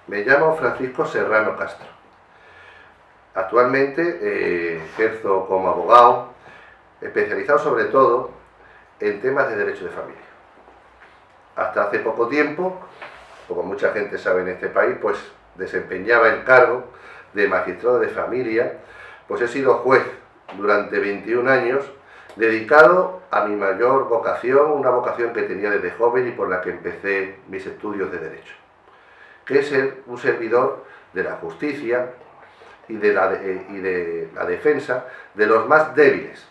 Me llamo Francisco Serrano Castro. Actualmente ejerzo como abogado, especializado sobre todo en temas de derecho de familia. Hasta hace poco tiempo, como mucha gente sabe en este país, pues desempeñaba el cargo de magistrado de familia, pues he sido juez durante 21 años, dedicado a mi mayor vocación, una vocación que tenía desde joven y por la que empecé mis estudios de derecho, que es ser un servidor de la justicia y de la defensa de los más débiles,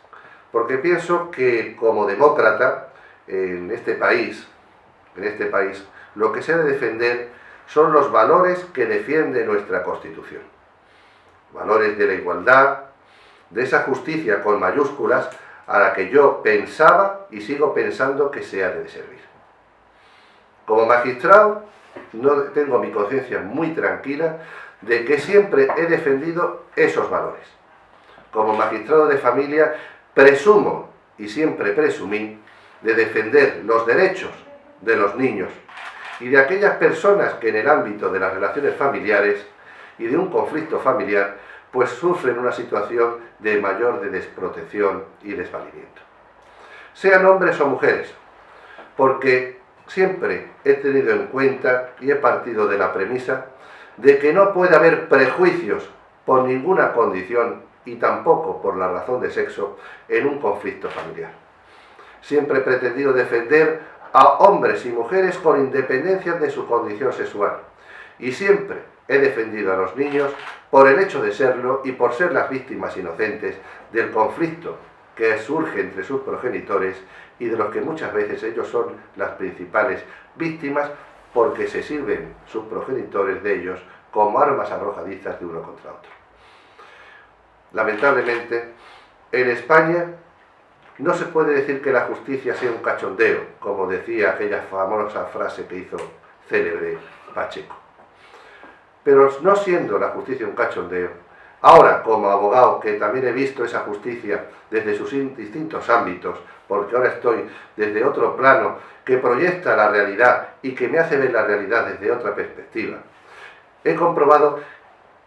porque pienso que como demócrata en este país lo que se ha de defender son los valores que defiende nuestra Constitución, valores de la igualdad, de esa justicia con mayúsculas a la que yo pensaba y sigo pensando que se ha de servir. Como magistrado no tengo mi conciencia muy tranquila de que siempre he defendido esos valores. Como magistrado de familia presumo y siempre presumí de defender los derechos de los niños y de aquellas personas que en el ámbito de las relaciones familiares y de un conflicto familiar pues sufren una situación de mayor desprotección y desvalimiento. Sean hombres o mujeres, porque siempre he tenido en cuenta y he partido de la premisa de que no puede haber prejuicios por ninguna condición y tampoco por la razón de sexo en un conflicto familiar. Siempre he pretendido defender a hombres y mujeres con independencia de su condición sexual y siempre he defendido a los niños por el hecho de serlo y por ser las víctimas inocentes del conflicto que surge entre sus progenitores y de los que muchas veces ellos son las principales víctimas porque se sirven sus progenitores de ellos como armas arrojadizas de uno contra otro. Lamentablemente, en España no se puede decir que la justicia sea un cachondeo, como decía aquella famosa frase que hizo célebre Pacheco. Pero no siendo la justicia un cachondeo, ahora como abogado que también he visto esa justicia desde sus distintos ámbitos, porque ahora estoy desde otro plano que proyecta la realidad y que me hace ver la realidad desde otra perspectiva, he comprobado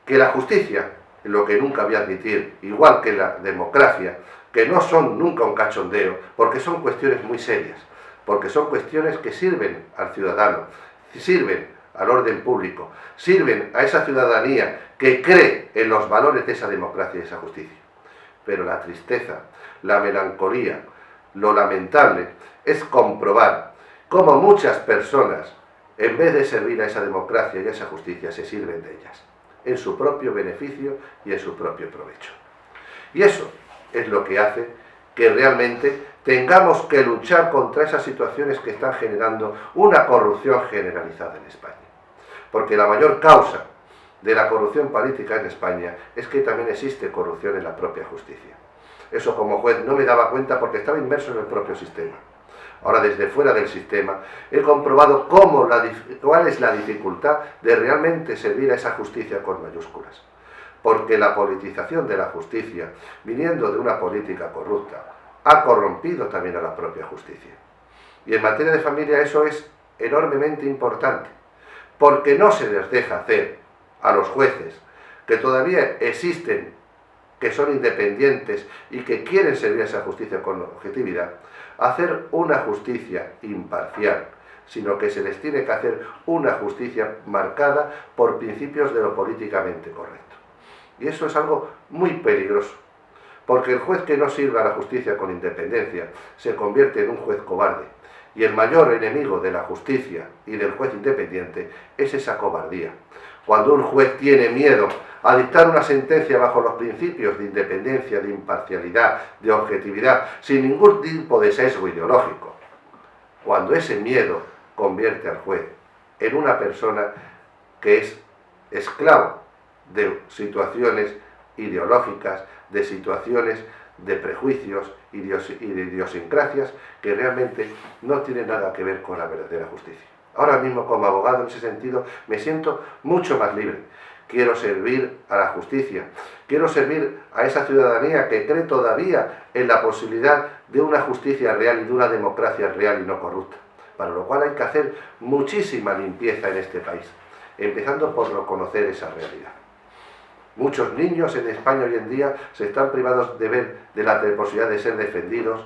que la justicia, lo que nunca voy a admitir, igual que la democracia, que no son nunca un cachondeo, porque son cuestiones muy serias, porque son cuestiones que sirven al ciudadano, sirven al orden público, sirven a esa ciudadanía que cree en los valores de esa democracia y esa justicia. Pero la tristeza, la melancolía, lo lamentable es comprobar cómo muchas personas, en vez de servir a esa democracia y a esa justicia, se sirven de ellas, en su propio beneficio y en su propio provecho. Y eso es lo que hace que realmente tengamos que luchar contra esas situaciones que están generando una corrupción generalizada en España. Porque la mayor causa de la corrupción política en España es que también existe corrupción en la propia justicia. Eso como juez no me daba cuenta porque estaba inmerso en el propio sistema. Ahora desde fuera del sistema he comprobado cuál es la dificultad de realmente servir a esa justicia con mayúsculas. Porque la politización de la justicia, viniendo de una política corrupta, ha corrompido también a la propia justicia. Y en materia de familia eso es enormemente importante, porque no se les deja hacer a los jueces, que todavía existen, que son independientes y que quieren servir a esa justicia con objetividad, hacer una justicia imparcial, sino que se les tiene que hacer una justicia marcada por principios de lo políticamente correcto. Y eso es algo muy peligroso, porque el juez que no sirva a la justicia con independencia se convierte en un juez cobarde, y el mayor enemigo de la justicia y del juez independiente es esa cobardía. Cuando un juez tiene miedo a dictar una sentencia bajo los principios de independencia, de imparcialidad, de objetividad, sin ningún tipo de sesgo ideológico, cuando ese miedo convierte al juez en una persona que es esclavo de situaciones ideológicas, de situaciones de prejuicios y de idiosincrasias que realmente no tienen nada que ver con la verdadera justicia. Ahora mismo como abogado en ese sentido me siento mucho más libre. Quiero servir a la justicia, quiero servir a esa ciudadanía que cree todavía en la posibilidad de una justicia real y de una democracia real y no corrupta, para lo cual hay que hacer muchísima limpieza en este país. empezando por no conocer esa realidad. Muchos niños en España hoy en día se están privados de ver de la posibilidad de ser defendidos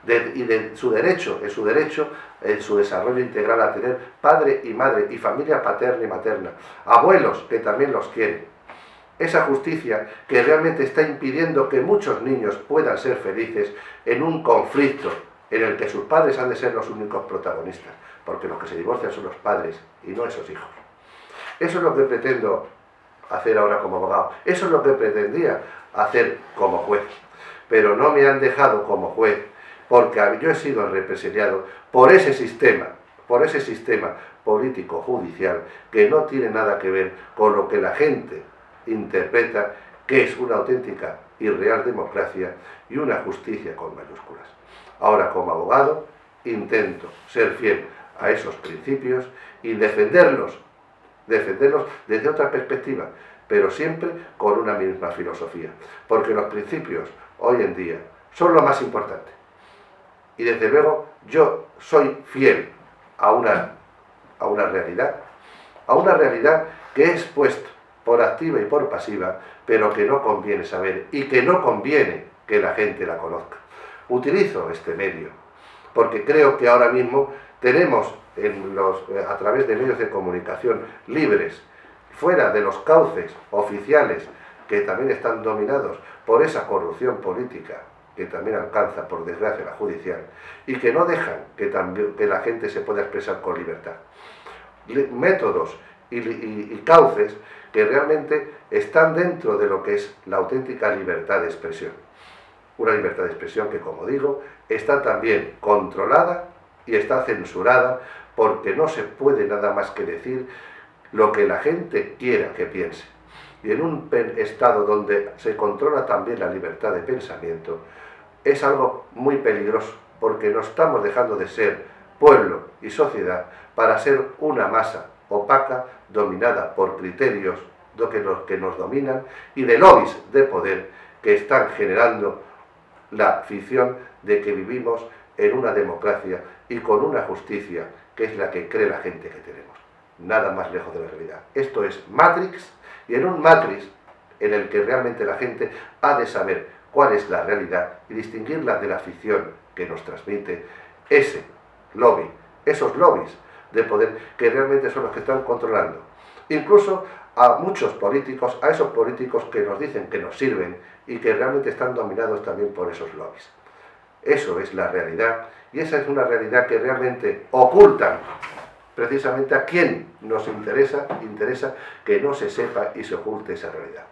y de su derecho, en su desarrollo integral a tener padre y madre y familia paterna y materna, abuelos que también los quieren. Esa justicia que realmente está impidiendo que muchos niños puedan ser felices en un conflicto en el que sus padres han de ser los únicos protagonistas, porque los que se divorcian son los padres y no esos hijos. Eso es lo que pretendo hacer ahora como abogado, eso es lo que pretendía hacer como juez, pero no me han dejado como juez, porque yo he sido represaliado por ese sistema político judicial que no tiene nada que ver con lo que la gente interpreta que es una auténtica y real democracia y una justicia con mayúsculas. Ahora, como abogado, intento ser fiel a esos principios y defenderlos desde otra perspectiva, pero siempre con una misma filosofía, porque los principios hoy en día son lo más importante. Y desde luego yo soy fiel a una realidad que he expuesto por activa y por pasiva, pero que no conviene saber y que no conviene que la gente la conozca. Utilizo este medio porque creo que ahora mismo tenemos a través de medios de comunicación libres, fuera de los cauces oficiales que también están dominados por esa corrupción política que también alcanza, por desgracia, la judicial, y que no dejan que la gente se pueda expresar con libertad. Métodos y cauces que realmente están dentro de lo que es la auténtica libertad de expresión. Una libertad de expresión que, como digo, está también controlada y está censurada porque no se puede nada más que decir lo que la gente quiera que piense. Y en un estado donde se controla también la libertad de pensamiento, es algo muy peligroso, porque nos estamos dejando de ser pueblo y sociedad para ser una masa opaca, dominada por criterios que nos dominan y de lobbies de poder que están generando la ficción de que vivimos en una democracia y con una justicia que es la que cree la gente que tenemos. Nada más lejos de la realidad. Esto es Matrix, y en un Matrix en el que realmente la gente ha de saber cuál es la realidad y distinguirla de la ficción que nos transmite ese lobby, esos lobbies de poder que realmente son los que están controlando. Incluso a muchos políticos, a esos políticos que nos dicen que nos sirven y que realmente están dominados también por esos lobbies. Eso es la realidad, y esa es una realidad que realmente ocultan precisamente a quien nos interesa que no se sepa y se oculte esa realidad.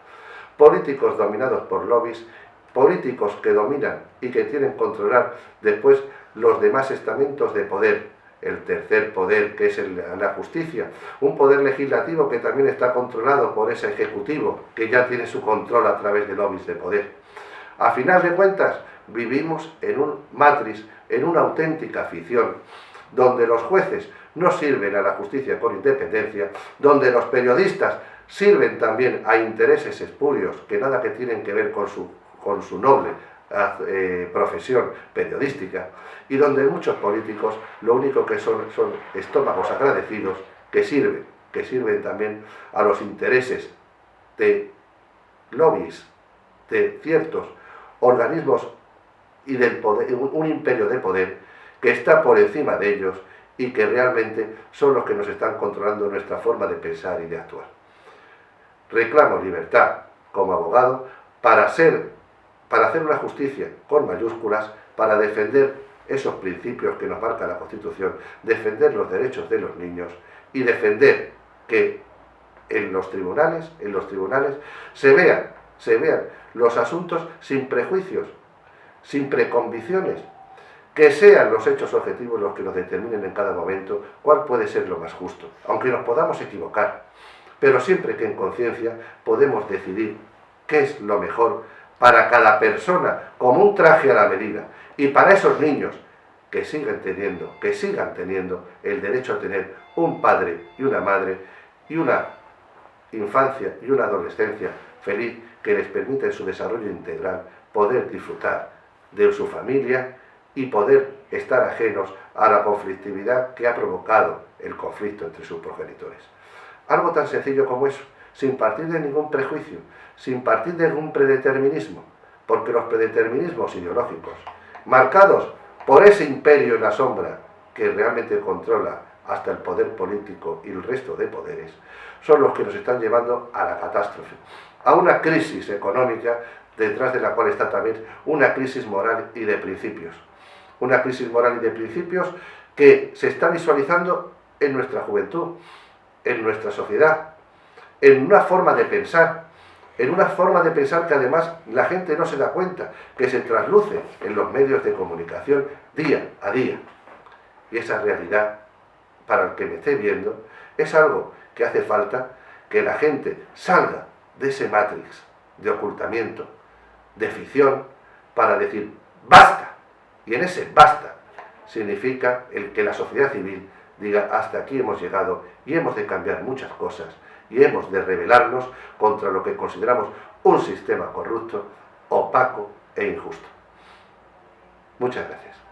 Políticos dominados por lobbies, políticos que dominan y que quieren controlar después los demás estamentos de poder, el tercer poder que es la justicia, un poder legislativo que también está controlado por ese ejecutivo que ya tiene su control a través de lobbies de poder. A final de cuentas, vivimos en un matrix, en una auténtica ficción, donde los jueces no sirven a la justicia con independencia, donde los periodistas sirven también a intereses espurios que nada que tienen que ver con su noble profesión periodística, y donde muchos políticos lo único que son estómagos agradecidos que sirven también a los intereses de lobbies, de ciertos organismos y del poder, un imperio de poder que está por encima de ellos y que realmente son los que nos están controlando nuestra forma de pensar y de actuar. Reclamo libertad como abogado para hacer una justicia con mayúsculas, para defender esos principios que nos marca la Constitución, defender los derechos de los niños y defender que en los tribunales se vean los asuntos sin prejuicios, sin precondiciones, que sean los hechos objetivos los que nos determinen en cada momento cuál puede ser lo más justo, aunque nos podamos equivocar, pero siempre que en conciencia podemos decidir qué es lo mejor para cada persona, como un traje a la medida, y para esos niños que sigan teniendo el derecho a tener un padre y una madre y una infancia y una adolescencia feliz que les permita en su desarrollo integral poder disfrutar de su familia y poder estar ajenos a la conflictividad que ha provocado el conflicto entre sus progenitores. Algo tan sencillo como eso, sin partir de ningún prejuicio, sin partir de ningún predeterminismo, porque los predeterminismos ideológicos, marcados por ese imperio en la sombra que realmente controla hasta el poder político y el resto de poderes, son los que nos están llevando a la catástrofe, a una crisis económica detrás de la cual está también una crisis moral y de principios. Una crisis moral y de principios que se está visualizando en nuestra juventud, en nuestra sociedad, en una forma de pensar, que además la gente no se da cuenta, que se trasluce en los medios de comunicación día a día. Y esa realidad, para el que me esté viendo, es algo que hace falta que la gente salga de ese matrix de ocultamiento, de ficción, para decir basta. Y en ese basta significa el que la sociedad civil diga hasta aquí hemos llegado y hemos de cambiar muchas cosas y hemos de rebelarnos contra lo que consideramos un sistema corrupto, opaco e injusto. Muchas gracias.